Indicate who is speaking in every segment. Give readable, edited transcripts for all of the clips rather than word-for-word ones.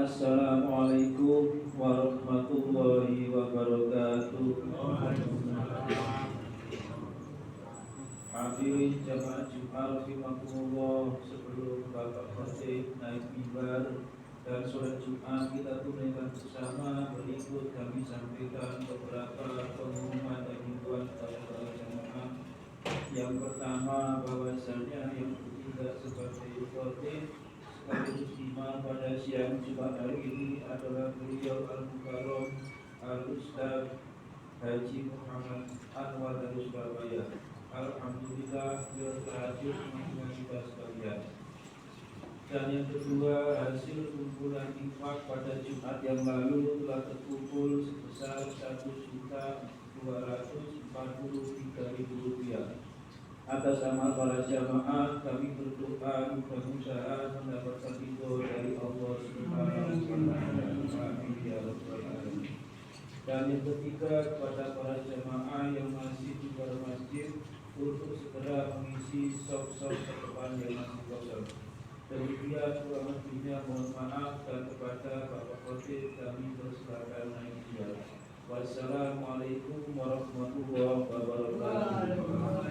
Speaker 1: Assalamualaikum warahmatullahi wabarakatuh. Hadirin jamaah Jumat rahimakumullah, sebelum Bapak Khatib naik mimbar dan sholat Jumat kita tunaikan bersama, berikut kami sampaikan beberapa pengumuman dan himbauan kepada para jamaah. Yang pertama, bahwasanya yang bertindak sebagai khatib sekaligus imam pada siang Jumat hari ini adalah beliau Al-Mukarram Al-Ustaz Haji Muhammad Anwar dari Surabaya. Alhamdulillah beliau terhadir dengan kita sekalian. Dan yang kedua, hasil kumpulan infak pada Jumat yang lalu telah terkumpul sebesar Rp1.243.000. Atas nama para jamaah kami berdoa mudah-mudahan mendapatkan ridho dari Allah Subhanahu wa Ta'ala. Ya Rabbal Alamin. Dan yang ketiga, kepada para jamaah yang masih di luar masjid untuk segera mengisi sok-sok terdepan yang masih kosong. Demikian kurang lebihnya mohon maaf, dan kepada Bapak Khatib kami persilakan naik dia. Wassalamualaikum warahmatullahi wabarakatuh.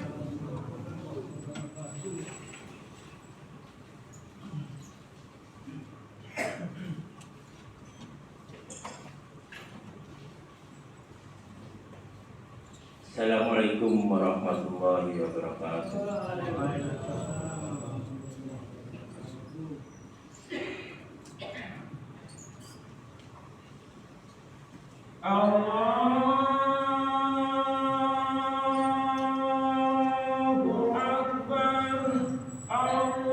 Speaker 2: Assalamualaikum warahmatullahi wabarakatuh. Allahu Akbar, Allahu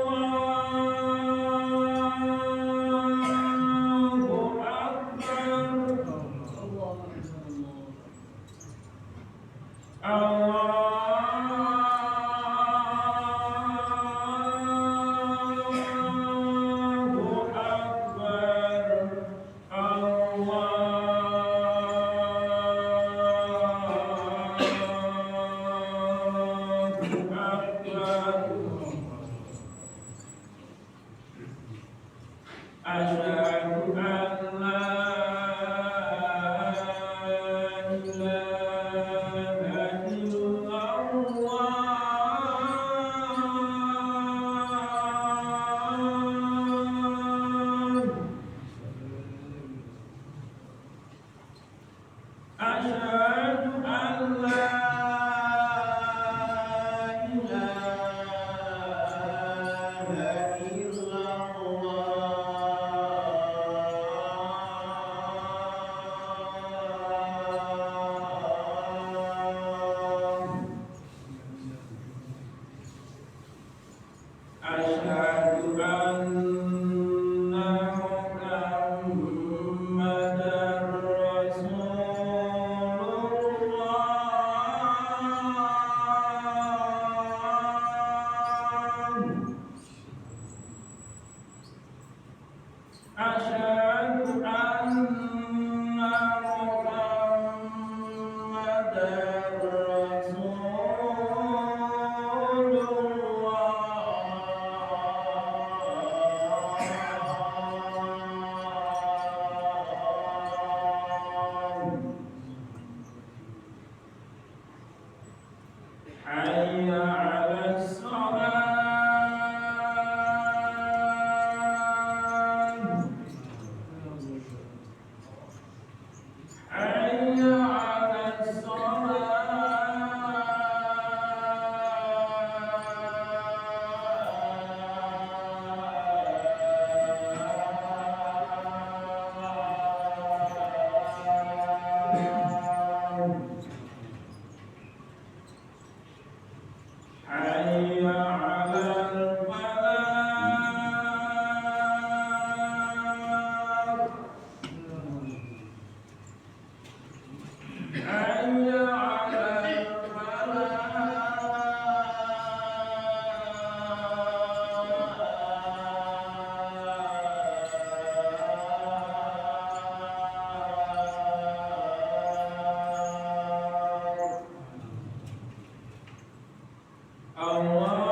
Speaker 2: Allahu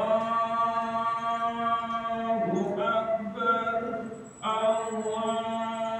Speaker 2: Akbar, Allahu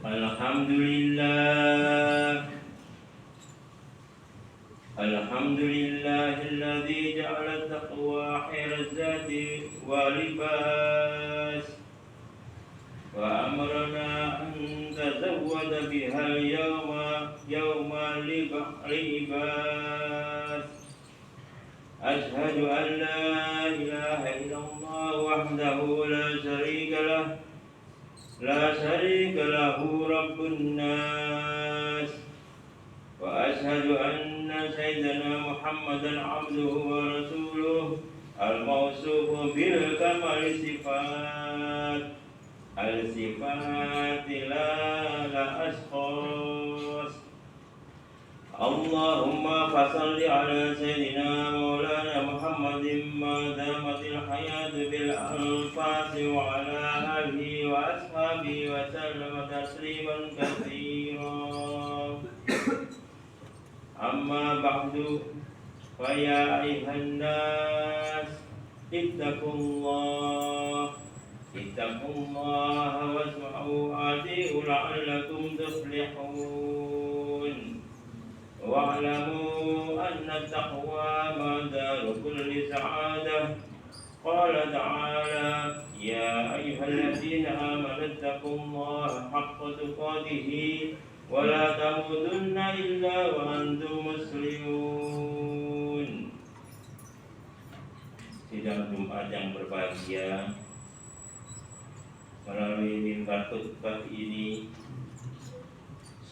Speaker 2: Alhamdulillah, alhamdulillahilladzi ja'ala taqwa khairaz zadi wa libas wa amarna an tazawwada bihal yawma libas. Ashhadu an la ilaha illallah wahdahu la syarika lahu rabbun nas wa ashhadu anna sayyidana Muhammadan abduhu wa rasuluh al-mawsufu bil kamali sifat al-sifati la ashkhas. Allahumma fasalli ala sayyidina maulana Muhammadin ma damatil hayatu bil anfasi wa ala alihi wa ashabihi wa sallama tasliman katsiran. Amma ba'du, fa ya ayuhan nas ittaqullaha wasma'u ati'u la'allakum tuflihun. Wa'lamu anna taqwa madaru kulli sa'adah. Qala ta'ala ya ayyuhalladzina amanu taqullaha haqqa tuqatih wa la tamutunna illa wa antum muslimun. Sidang Jumat yang berbahagia, melalui mimbar khutbah ini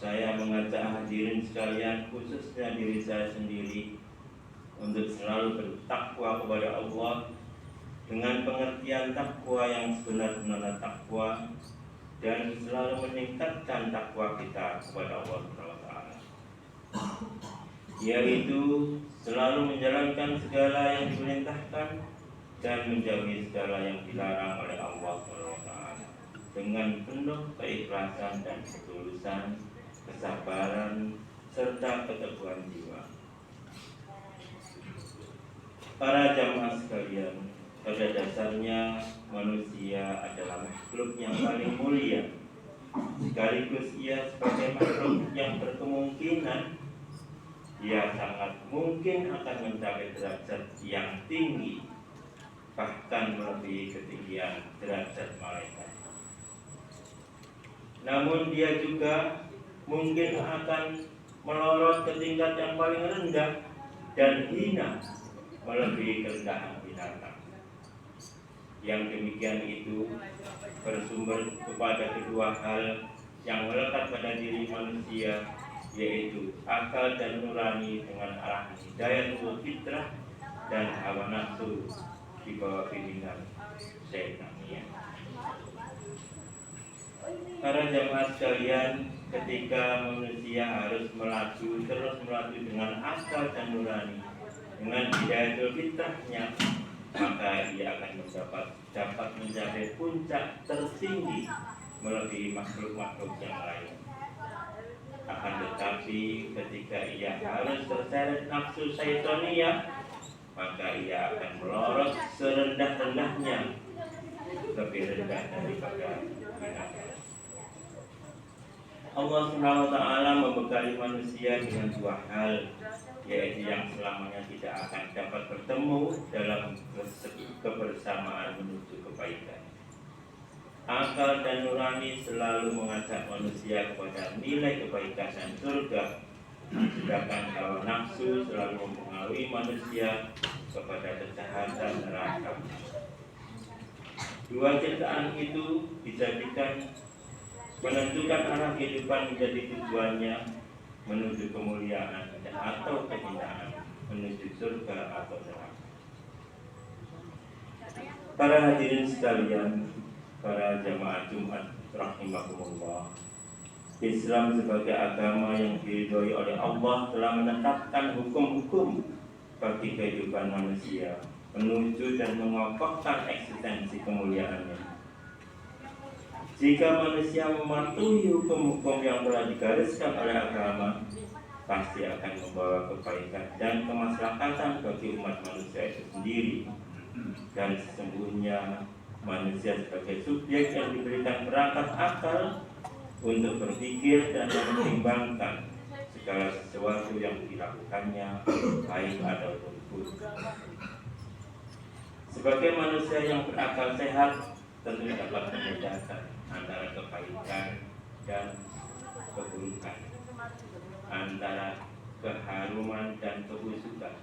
Speaker 2: saya mengajak hadirin sekalian, khususnya diri saya sendiri, untuk selalu bertakwa kepada Allah dengan pengertian takwa yang sebenar-benar takwa, dan selalu meningkatkan takwa kita kepada Allah SWT, yaitu selalu menjalankan segala yang diperintahkan dan menjauhi segala yang dilarang oleh Allah SWT dengan penuh keikhlasan dan ketulusan, kesabaran, serta keteguhan jiwa. Para jamaah sekalian, pada dasarnya manusia adalah makhluk yang paling mulia, sekaligus ia sebagai makhluk yang berkemungkinan ia sangat mungkin akan mencapai derajat yang tinggi, bahkan melebihi ketinggian derajat malaikat. Namun dia juga mungkin akan melorot ke tingkat yang paling rendah dan hina, melebihi kerendahan binatang. Yang demikian itu bersumber kepada kedua hal yang melekat pada diri manusia, yaitu akal dan nurani dengan arah hidayatul fitrah dan hawa nafsu di bawah bimbingan syaitaniyah. Para jamaah sekalian, ketika manusia harus terus melaju dengan akal dan nurani, dengan hidayatul fitrahnya, maka ia akan dapat mencapai puncak tertinggi melebihi makhluk-makhluk yang lain. Akan tetapi ketika ia harus terseret nafsu syaitaniyah, maka ia akan melorot serendah-rendahnya, lebih rendah daripada binatang. Allah SWT membekali manusia dengan dua hal, yaitu yang selamanya tidak akan dapat bertemu dalam kebersamaan menuju kebaikan. Akal dan nurani selalu mengajak manusia kepada nilai kebaikan dan surga, sedangkan hawa nafsu selalu mempengaruhi manusia kepada kejahatan neraka. Dua ciptaan itu dijadikan menentukan arah kehidupan menjadi tujuannya menuju kemuliaan atau kehinaan, menuju surga atau neraka. Para hadirin sekalian, para jamaah Jumat rahimakumullah, Islam sebagai agama yang diridhoi oleh Allah telah menetapkan hukum-hukum bagi kehidupan manusia, menuju dan mengokohkan eksistensi kemuliaannya. Jika manusia mematuhi hukum-hukum yang telah digariskan oleh agama, pasti akan membawa kebaikan dan kemaslahatan bagi umat manusia itu sendiri. Dan sesungguhnya manusia sebagai subjek yang diberikan perangkat akal untuk berpikir dan mempertimbangkan segala sesuatu yang dilakukannya, baik ataupun buruk. Sebagai manusia yang berakal sehat, tentu dapat membedakan antara kebaikan dan keburukan, antara keharuman dan kebusukan,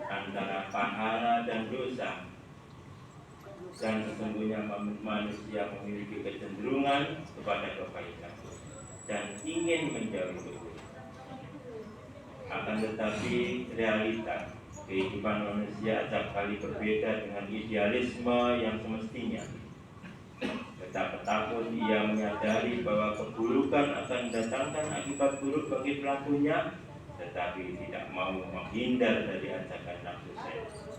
Speaker 2: antara pahala dan dosa. Dan sesungguhnya manusia memiliki kecenderungan kepada kebaikan dan ingin menjauhi keburukan. Akan tetapi realita kehidupan manusia acap kali berbeda dengan idealisme yang semestinya. Betapapun ia menyadari bahwa keburukan akan mendatangkan akibat buruk bagi pelakunya, tetapi tidak mau menghindar dari ajakan nafsu syaitan.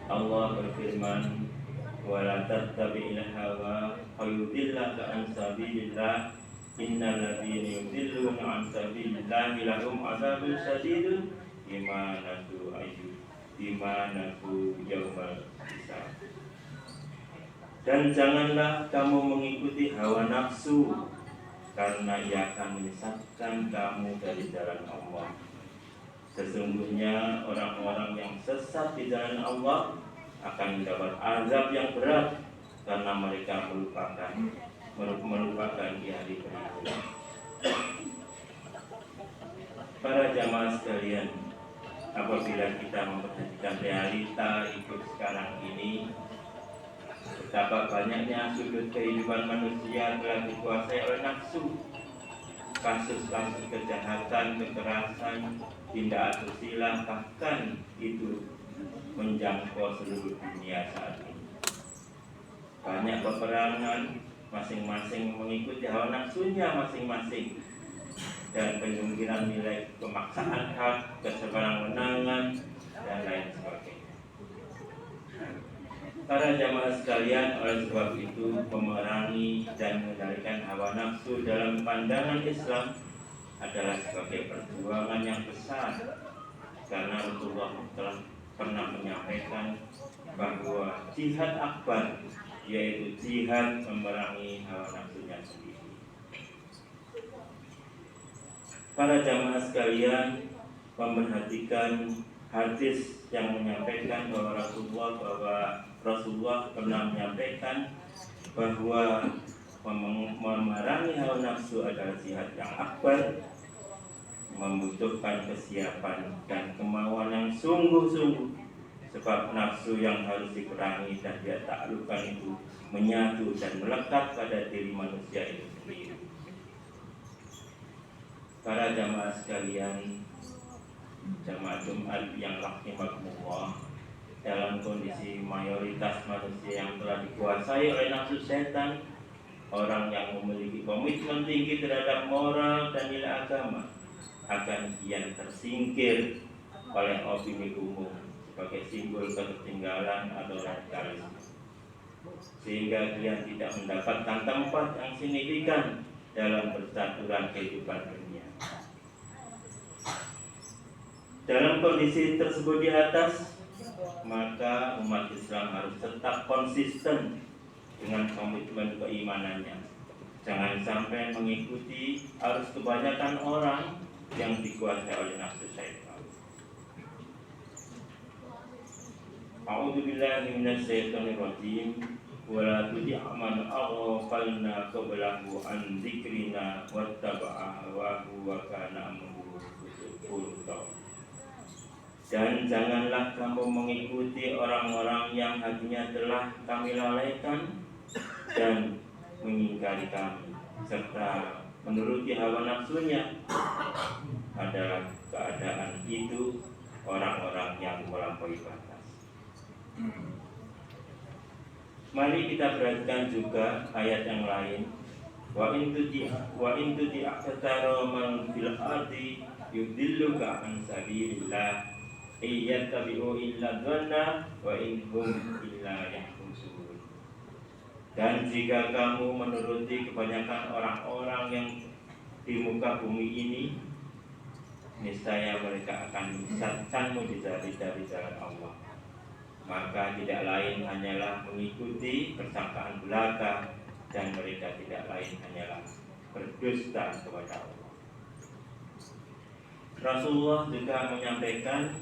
Speaker 2: Allah berfirman, "Wala tattabi'il hawa fayudillaka an sabilillah, innal ladzina yudilluna an sabilillah lahum adzabun syadidun bima nasu yaumal hisab." Dan janganlah kamu mengikuti hawa nafsu, karena ia akan menyesatkan kamu dari jalan Allah. Sesungguhnya orang-orang yang sesat di jalan Allah akan mendapat azab yang berat karena mereka melupakan di hari berikutnya. Para jamaah sekalian, apabila kita memperhatikan realita hidup sekarang ini, betapa banyaknya sudut kehidupan manusia telah dikuasai oleh nafsu. Kasus-kasus kejahatan, kekerasan, tindak asusila, bahkan itu menjangkau seluruh dunia saat ini. Banyak peperangan, masing-masing mengikuti hawa nafsunya masing-masing, dan penyingkiran nilai pemaksaan hak, kesewenang-wenangan, dan lain sebagainya. Para jamaah sekalian, oleh sebab itu memerangi dan mengendalikan hawa nafsu dalam pandangan Islam adalah sebagai perjuangan yang besar, karena Rasulullah telah pernah menyampaikan bahwa jihad akbar, yaitu jihad memerangi hawa nafsunya sendiri. Para jamaah sekalian, memperhatikan hadis yang menyampaikan bahwa Rasulullah pernah menyampaikan bahwa memerangi hawa nafsu adalah jihad yang akbar, membutuhkan kesiapan dan kemauan yang sungguh-sungguh, sebab nafsu yang harus diperangi dan dia taklukkan itu menyatu dan melekat pada diri manusia itu sendiri. Para jamaah sekalian, jamaah Jumat yang rahimakumullah, dalam kondisi mayoritas manusia yang telah dikuasai oleh nafsu setan, orang yang memiliki komitmen tinggi terhadap moral dan nilai agama akan kian tersingkir oleh opini umum sebagai simbol ketertinggalan atau radikalisme, sehingga kian tidak mendapatkan tempat yang signifikan dalam percaturan kehidupan dunia. Dalam kondisi tersebut di atas, maka umat Islam harus tetap konsisten dengan komitmen keimanannya. Jangan sampai mengikuti arus kebanyakan orang yang dikuasai oleh nafsu syaitan. A'udzubillahi minasyaitonirrajim. wala tudi' man aghfalna qablahu an dzikrina wattaba'a hawahu wa kana amruhu furta. Dan janganlah kamu mengikuti orang-orang yang hatinya telah kami lalaikan dan mengingkari kami, serta menuruti hawa nafsunya. Adalah keadaan itu orang-orang yang melampaui batas. Mari kita perhatikan juga ayat yang lain. Wa in tuti aktsara man fil ardi yudilluka an sabilillah iyattabi'u illa dhanna wa in hum illa yahrusun. Dan jika kamu menuruti kebanyakan orang-orang yang di muka bumi ini, niscaya mereka akan menyesatkanmu dari jalan Allah. Maka tidak lain hanyalah mengikuti persangkaan belaka, dan mereka tidak lain hanyalah berdusta kepada Allah. Rasulullah juga menyampaikan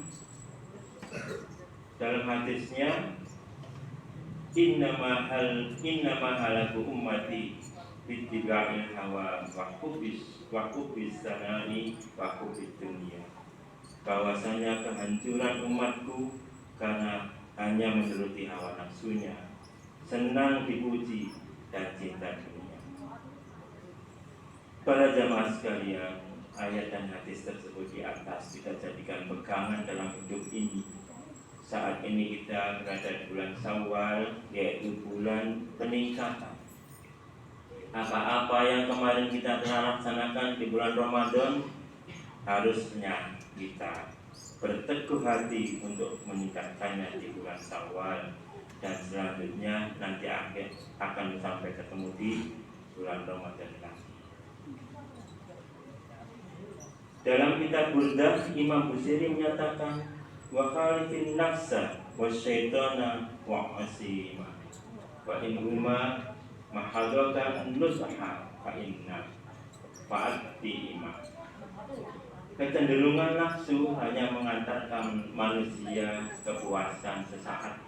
Speaker 2: dalam hadisnya, innama halaku ummati bittiba'il hawa wa hubbis sanai wa hubbid dunya. Bahwasanya kehancuran umatku karena hanya menuruti hawa nafsunya, senang dipuji dan cinta dunia. Para jamaah sekalian, ayat dan hadis tersebut di atas kita jadikan pegangan dalam hidup ini. Saat ini kita berada di bulan Syawal, yaitu bulan peningkatan. Apa-apa yang kemarin kita telah laksanakan di bulan Ramadan, harusnya kita berteguh hati untuk meningkatkannya di bulan Syawal, dan selanjutnya nanti akan sampai ketemu di bulan Ramadan lagi. Dalam kitab Burdah, Imam Busiri menyatakan, wa khalifin nafsa wa syaitana wa asima wa in huma mahadaka nusaha fa inna fa'ati ima. Kecenderungan nafsu hanya mengantarkan manusia kepuasan sesaat,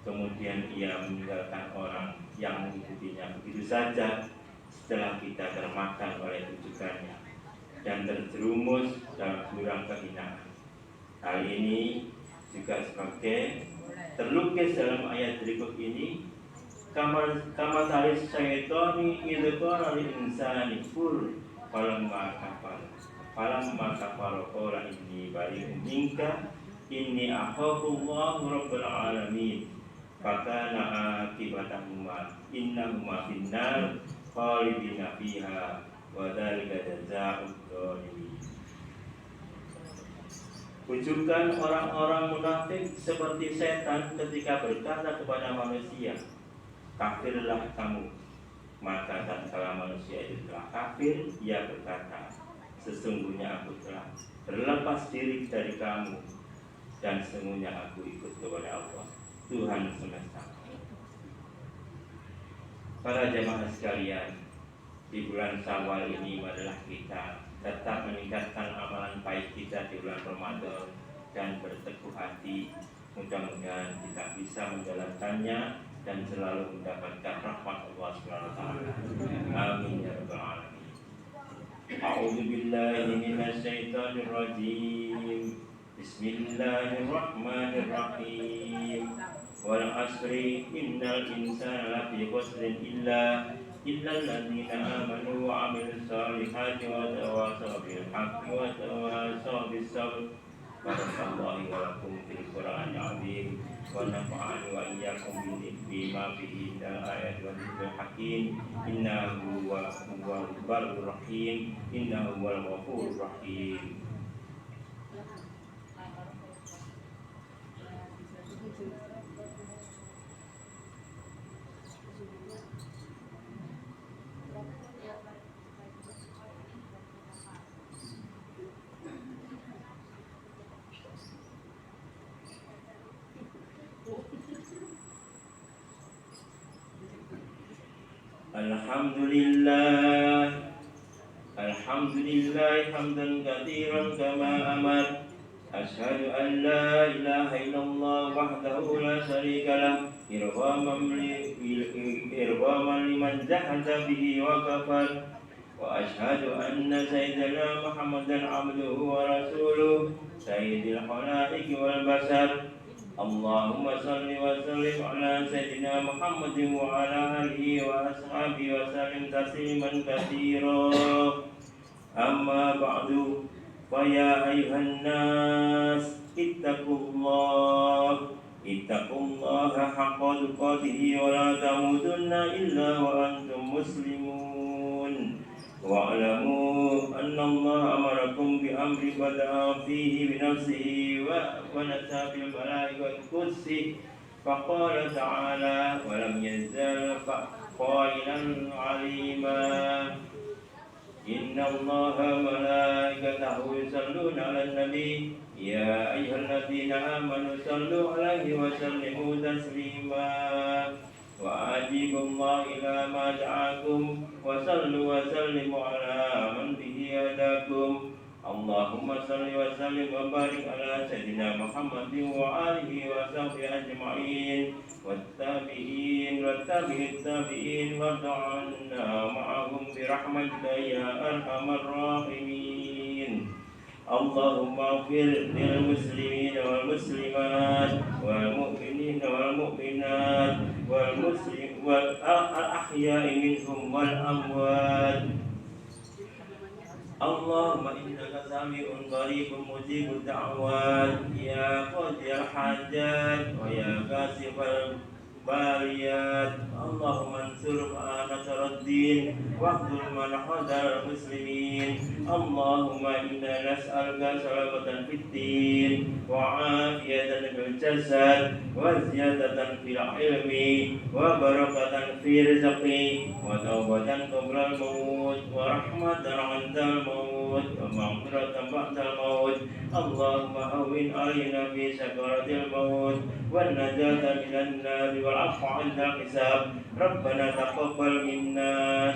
Speaker 2: kemudian ia meninggalkan orang yang mengikutinya begitu saja setelah kita termakan oleh tujuannya dan terjerumus dalam jurang kehinaan. Hal ini juga sebagai terlukis dalam ayat berikut ini, kama taris syaitani idqara lil insani fur falamma kafara qala inni bari'un minka inni akhafu Allah rabbul alamin fakana akibatahuma innahuma finnar khalidina fiha wa dzalika jazaa'ud dzalimin. Ujungkan orang-orang munafik seperti setan ketika berkata kepada manusia, kafirlah kamu. Maka tatkala manusia itu telah kafir, ia berkata, sesungguhnya aku telah berlepas diri dari kamu, dan sesungguhnya aku ikut kepada Allah, Tuhan semesta. Para jamaah sekalian, di bulan Syawal ini adalah kita tetap meningkatkan amalan baik kita di bulan Ramadan dan berteguh hati. Mudah-mudahan kita bisa menjalankannya dan selalu mendapatkan rahmat Allah SWT. Amin ya rabbal alamin. A'udzu billahi minasy syaithanir rajim. Bismillahirrahmanirrahim. Wal 'asri innal insana lafi khusrin illa alladzina amanu wa 'amilus solihati wa tawassaw bil haqqi wa tawassaw bis sabr. Barakallahu wa lakum fil Qur'anil 'azim wa nafa'ani wa iyyakum bima fihi minal ayati wa dzikril hakim. Innahu huwal barrur rahim, innahu huwal ghafurur rahim. Alhamdulillah hamdan katsiran kama amar. Asyhadu an la ilaha illallah wahdahu la syarika lah إرغاما لمن جحد به وكفر وأشهد أن سيدنا محمدا عبده ورسوله سيد الخلائق والبشر اللهم صل وسلم على سيدنا محمد وعلى آله وأصحابه وسلم تسليما كثيرا أما بعد فيا أيها الناس اتقوا الله حق تقاته ولا تموتن إلا وأنتم مسلمون واعلموا أن الله أمركم بأمر بدأ فيه بنفسه ونسى بالملائكة قدسه فقال تعالى ولم يزل قائلا عليما إن الله وملائكته يصلون على النبي يا أيها الذين آمنوا صلوا عليه وسلموا تسليما وأجيبوا الله إلى ما دعاكم وصلوا وسلموا على من به هداكم اللهم صل وسلم وبارك على سيدنا محمد وآله وصحبه أجمعين والتابعين التابعين وارض عنا معهم برحمتك يا أرحم الراحمين اللهم اغفر للمسلمين والمسلمات والمؤمنين والمؤمنات والأحياء منهم والأموات اللهم إنك سميع قريب مجيب الدعوات يا قاضي الحاجات ويا كاشف الباليات اللهم انصر نصر الدين واخذل من خذل المسلمين اللهم إنا نسألك سلامة في الدين وعافية في الجسد وزيادة في العلم وبركة في رزق وتوبة قبل الموت ورحمة عند الموت ومغفرة بعد الموت اللهم هون علينا في سكرات الموت والنجاة من النار والعفو عند الحساب ربنا تقبل منا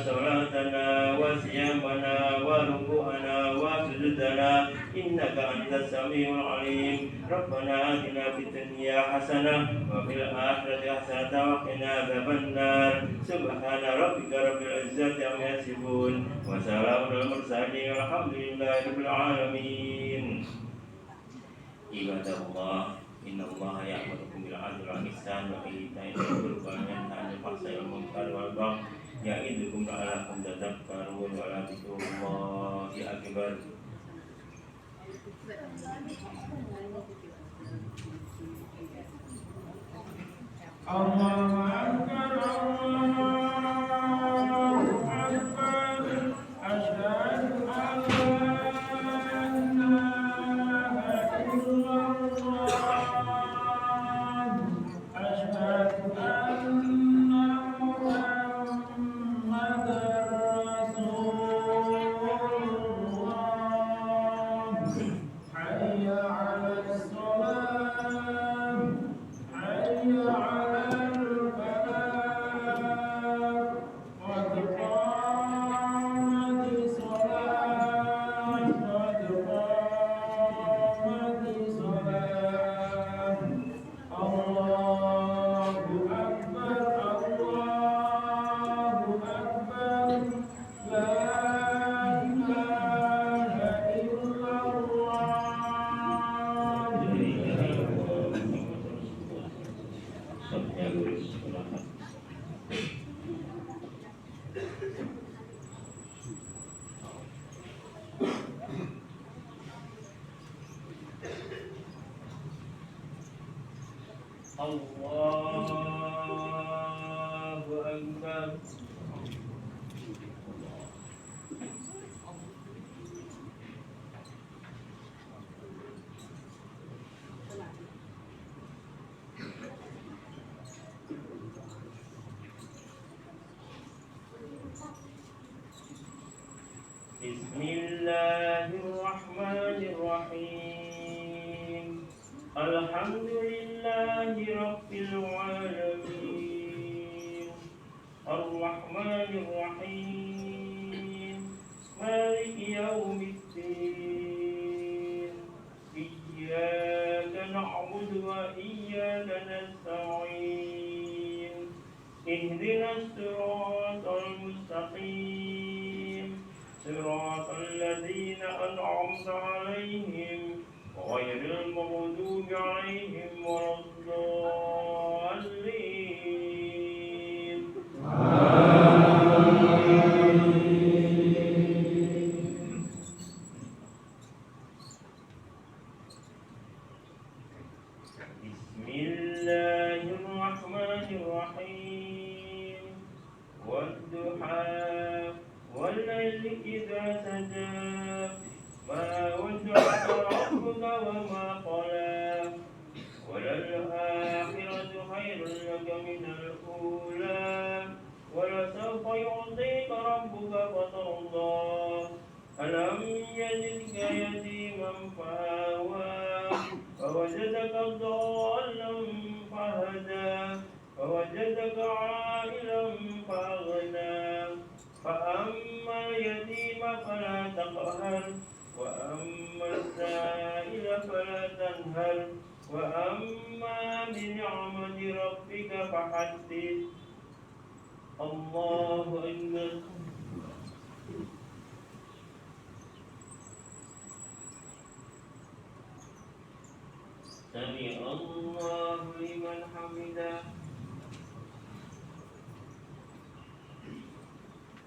Speaker 2: صلاتنا وصيامنا وركوعنا وسجودنا إنك أنت السميع العليم ربنا آتنا في الدنيا حسنة وفي الآخرة حسنة وقنا عذاب النار سبحان ربك رب العزة عما يصفون وسلام على المرسلين والحمد لله رب العالمين عباد الله إن الله يأمركم بالعدل والإحسان وإيتاء ذي القربى وينهى عن الفحشاء والمنكر والبغي يعظكم لعلكم تذكرون ولذكر الله أكبر
Speaker 1: الله أكبر الله أكبر أشهد أن لا إله إلا الله أشهد أن محمدا رسول الله حي على الصلاة حي على الفلاح قد قامت الصلاة قد قامت الصلاة الله أكبر الله أكبر لا إله إلا الله
Speaker 2: Allahu Akbar. Bismillahirrahmanirrahim. Alhamdulillahi rabbil alamin. Ar-Rahmanir-Rahim. Maliki yaumiddin. Iyyaka na'budu wa iyyaka nasta'in. اهدنا الصراط المستقيم صراط الذين أنعمت عليهم غير المغضوب عليهم ولا الضالين. بسم الله الرحمن الرحيم والضحى والليل إذا سجى ما ودعك ربك وما قلى وللآخرة خير لك من الأولى ولسوف يعطيك ربك فترضى ألم يجدك يتيما فآوى فوجدك ضالا فهدى فوجدك عائلا فأغنى فأما اليتيم فلا تقهر وأما السائل فلا تنهر وأما بنعمة ربك فحدث. الله أكبر. سمع الله لمن حمده.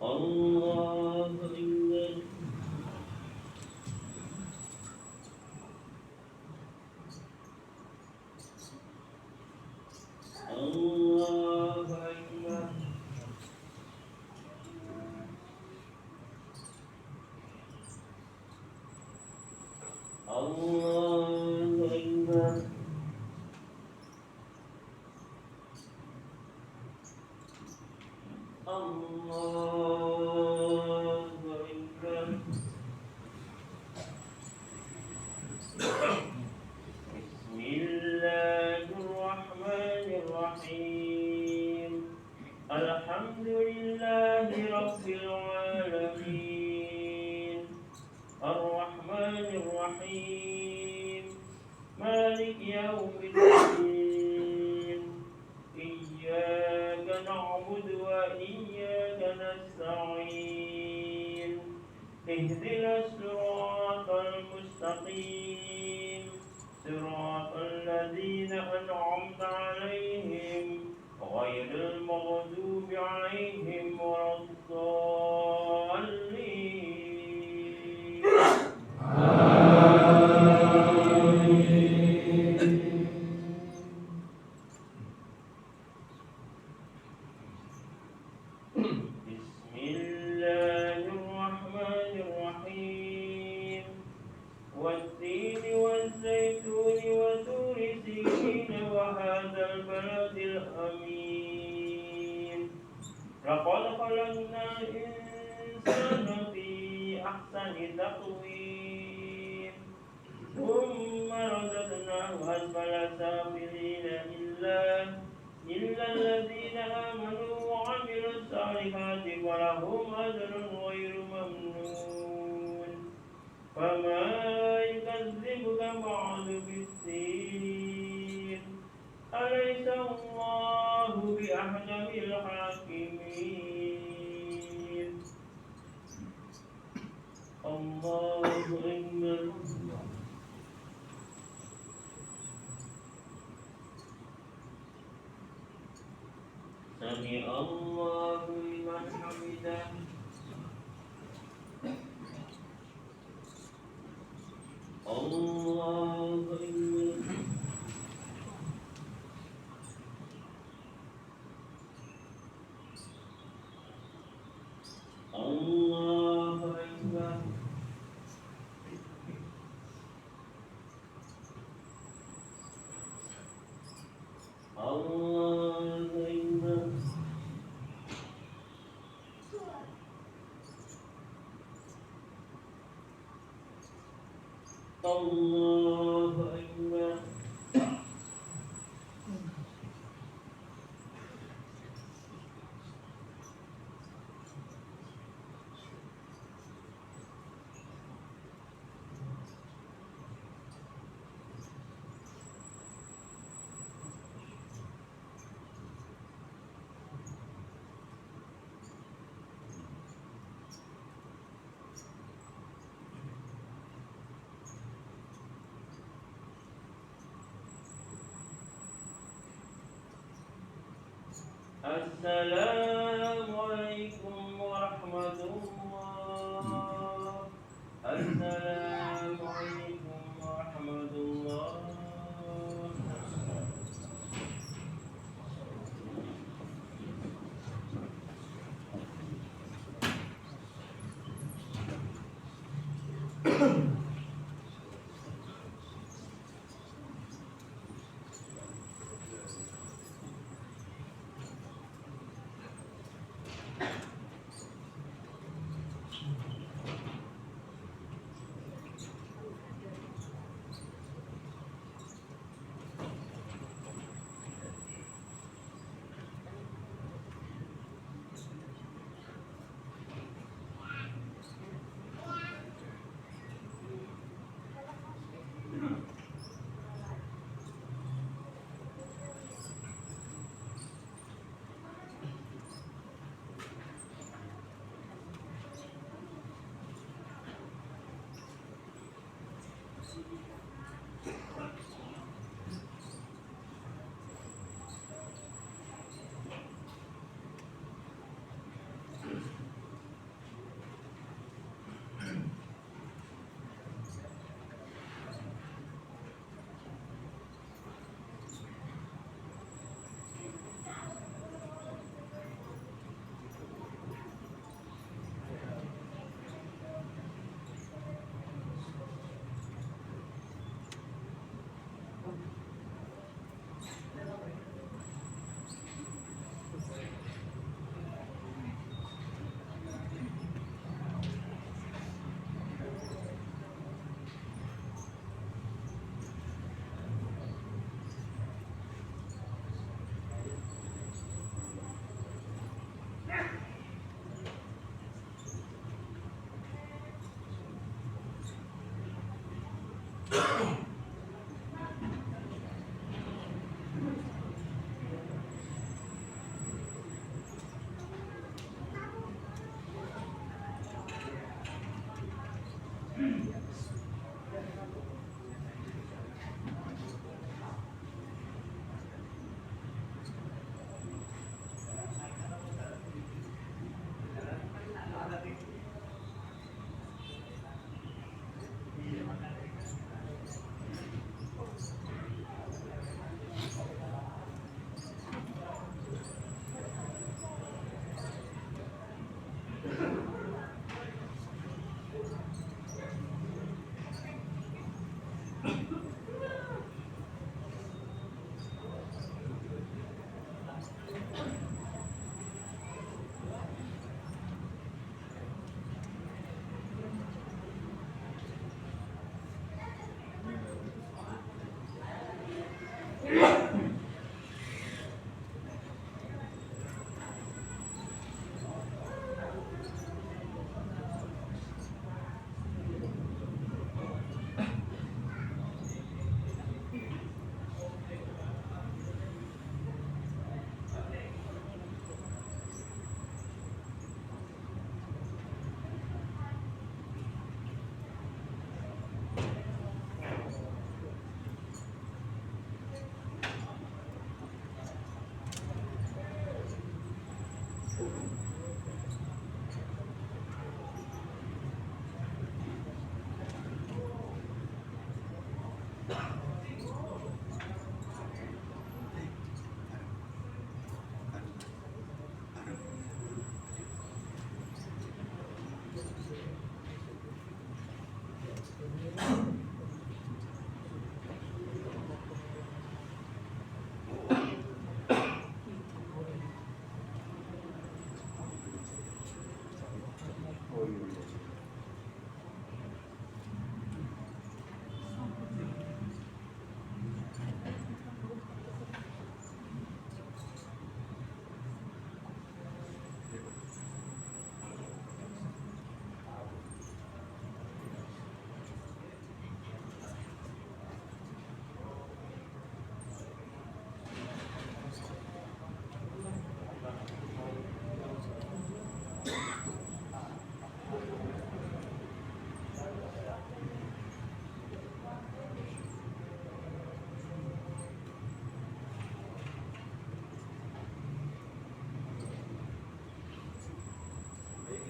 Speaker 2: الله أكبر. الله أكبر. الله أكبر. الله أكبر. بسم الله الرحمن الرحيم الحمد لله رب العالمين الرحمن الرحيم مالك يوم الدين إياك نعبد وإياك نستعين اهدنا الصراط المستقيم صراط الذين أنعمت عليهم غير المغضوب عليهم ولا الضالين. بسم الله الرحمن الرحيم والتين والزيتون وطور سينين وهذا البلد الأمين لقد خلقنا الإنسان في أحسن تقويم ثم رددناه أسفل سافلين إلا الذين آمنوا وعملوا الصالحات فلهم أجر غير ممنون فما يكذبك بعد بالدين أليس الله بأحكم الحاكمين. الله أكبر. سمع الله لمن حمده. الله أكبر. الله أكبر. الله أكبر. الله أكبر. Assalamualaikum warahmatullah. Assalamualaikum warahmatullah.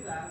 Speaker 3: kita